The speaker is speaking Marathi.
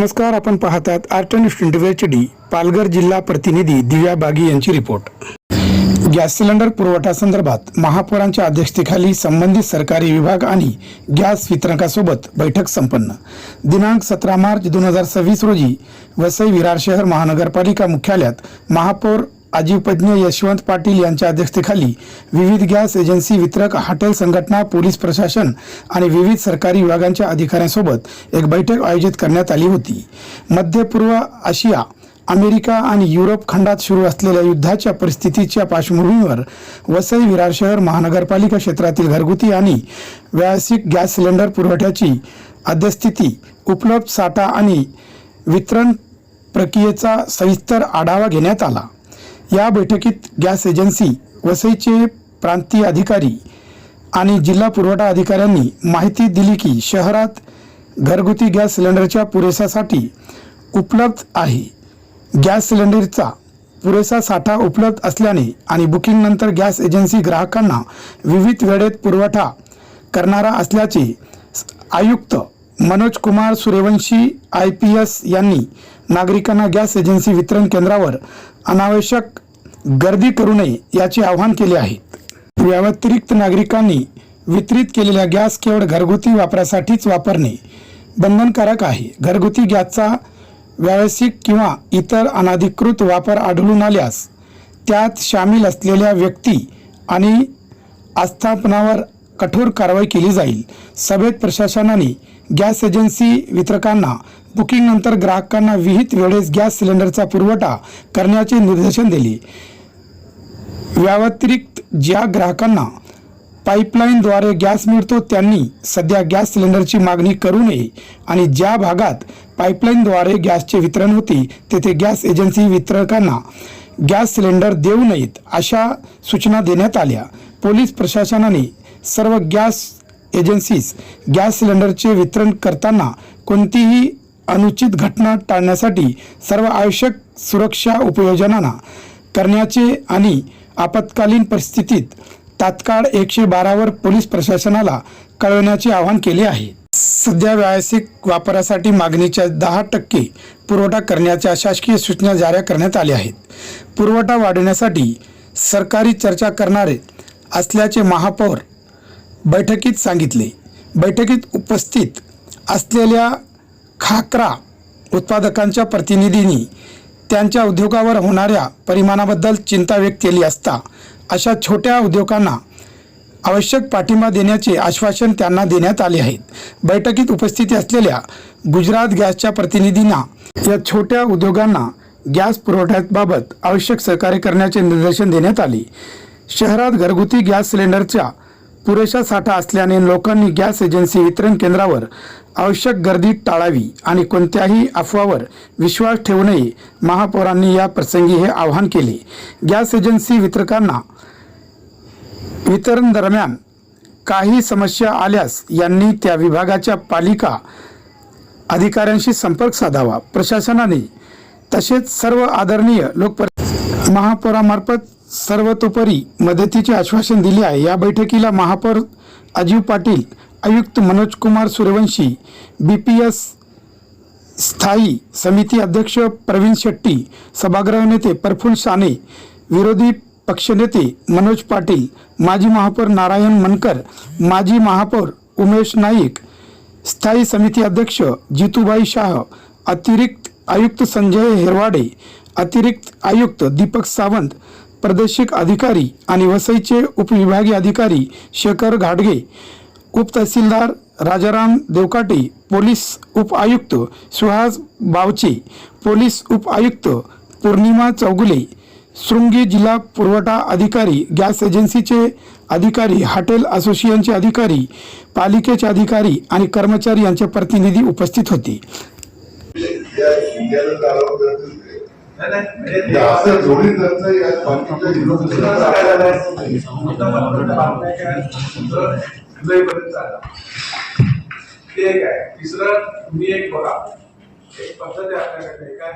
नमस्कार, आपण पाहतात आर्ट न्यूज 24 HD. पालघर जिल्हा प्रतिनिधी दिव्या बागी यांची रिपोर्ट. गॅस सिलेंडर पुरवठा संदर्भात महापौरांच्या अध्यक्षतेखाली संबंधित सरकारी विभाग आणि गॅस वितरकासोबत बैठक संपन्न. दिनांक 17 मार्च 2026 रोजी वसई विरार शहर महानगरपालिका मुख्यालयात महापौर अजिपज्ञ यशवंत पाटील यांच्या अध्यक्षतेखाली विविध गॅस एजन्सी वितरक, हॉटेल संघटना, पोलीस प्रशासन आणि विविध सरकारी विभागांच्या अधिकाऱ्यांसोबत एक बैठक आयोजित करण्यात आली होती. मध्य पूर्व आशिया, अमेरिका आणि युरोप खंडात सुरू असलेल्या युद्धाच्या परिस्थितीच्या पार्श्वभूमीवर वसई विरार शहर महानगरपालिका क्षेत्रातील घरगुती आणि व्यावसायिक गॅस सिलेंडर पुरवठ्याची सद्यस्थिती, उपलब्ध साठा आणि वितरण प्रक्रियेचा सविस्तर आढावा घेण्यात आला. या बैठकीत गॅस एजन्सी, वसईचे प्रांतीय अधिकारी आणि जिल्हा पुरवठा अधिकाऱ्यांनी माहिती दिली की शहरात घरगुती गॅस सिलेंडरच्या पुरेसासाठी उपलब्ध आहे. गॅस सिलेंडरचा पुरेसा साठा उपलब्ध असल्याने आणि बुकिंग नंतर गॅस एजन्सी ग्राहकांना विविध वेळेत पुरवठा करणारा असल्याचे आयुक्त मनोज कुमार सूर्यवंशी IPS यांनी नागरिकांना गॅस एजन्सी वितरण केंद्रावर अनावश्यक गर्दी करू नये याचे आवाहन केले आहे. याव्यतिरिक्त नागरिकांनी वितरित केलेला गॅस केवळ घरगुती वापरासाठीच वापरणे बंधनकारक आहे. घरगुती गॅसचा व्यावसायिक किंवा इतर अनधिकृत वापर आढळून आल्यास त्यात सामील असलेल्या व्यक्ती आणि आस्थापनावर कठोर कारवाई केली जाईल. सभेत प्रशासनाने गॅस एजन्सी वितरकांना बुकिंग नंतर ग्राहकांना विहित वेळेस गॅस सिलेंडरचा पुरवठा करण्याचे निर्देशन दिले. याव्यतिरिक्त ज्या ग्राहकांना पाईपलाईनद्वारे गॅस मिळतो त्यांनी सध्या गॅस सिलेंडरची मागणी करू नये आणि ज्या भागात पाईपलाईनद्वारे गॅसचे वितरण होते तेथे गॅस एजन्सी वितरकांना गॅस सिलेंडर देऊ नयेत अशा सूचना देण्यात आल्या. पोलीस प्रशासनाने सर्व गॅस एजन्सीज गॅस सिलेंडरचे वितरण करताना कोणतीही अनुचित घटना टाळण्यासाठी सर्व आवश्यक सुरक्षा उपाययोजना करण्याचे आणि आपत्कालीन परिस्थितीत तात्काळ 112 वर पोलीस प्रशासनाला कळवण्याचे आवाहन केले आहे. सध्या व्यावसायिक वापरासाठी मागणीच्या 10% पुरवठा करण्याच्या शासकीय सूचना जारी करण्यात आल्या आहेत. पुरवठा वाढवण्यासाठी सरकारी चर्चा करणारे असल्याचे महापौर बैठकीत सांगितले. बैठकीत उपस्थित असलेल्या खाकरा उत्पादकांच्या प्रतिनिधींनी त्यांच्या उद्योगावर होणाऱ्या परिणामाबद्दल चिंता व्यक्त केली असता अशा छोट्या उद्योगांना आवश्यक पाठिंबा देण्याचे आश्वासन त्यांना देण्यात आले आहे. बैठकीत उपस्थित असलेल्या गुजरात गॅसच्या प्रतिनिधींना या छोट्या उद्योगांना गॅस पुरवठ्याबाबत आवश्यक सहकार्य करण्याचे निर्देशन देण्यात आले. शहरात घरगुती गॅस सिलेंडरचा पुरेसा साठा असल्याने लोकांनी गॅस एजन्सी वितरण केंद्रावर आवश्यक गर्दी टाळावी आणि कोणत्याही अफवावर विश्वास ठेवू नये. महापौरांनी या प्रसंगी हे आवाहन केले. गॅस एजन्सी वितरकांना वितरण दरम्यान काही समस्या आल्यास यांनी त्या विभागाच्या पालिका अधिकाऱ्यांशी संपर्क साधावा. प्रशासनाने तसेच सर्व आदरणीय महापौरामार्फत सर्वतोपरी मदतीचे आश्वासन दिले आहे. या बैठकीला महापौर अजिव पाटील, आयुक्त मनोज कुमार सूर्यवंशी, BPS स्थायी समिती अध्यक्ष प्रवीण शेट्टी, सभागृह नेते प्रफुल्ल साने, विरोधी पक्षनेते मनोज पाटील, माजी महापौर नारायण मनकर, माजी महापौर उमेश नाईक, स्थायी समिती अध्यक्ष जितूबाई शाह, अतिरिक्त आयुक्त संजय हिरवाडे, अतिरिक्त आयुक्त दीपक सावंत, प्रादेशिक अधिकारी आणि वसईचे उपविभागीय अधिकारी शेखर घाडगे, उपतहसीलदार राजाराम देवकाटे, पोलीस उपआयुक्त सुहास बावचे, पोलीस उपआयुक्त पूर्णिमा चौगुले, शृंगी जिल्हा पुरवठा अधिकारी, गॅस एजन्सीचे अधिकारी, हॉटेल असोसिएशनचे अधिकारी, पालिकेचे अधिकारी आणि कर्मचारी यांचे प्रतिनिधी उपस्थित होते. ते काय तिसरं तुम्ही एक बघा, एक पद्धत आहे आपल्याकडे काय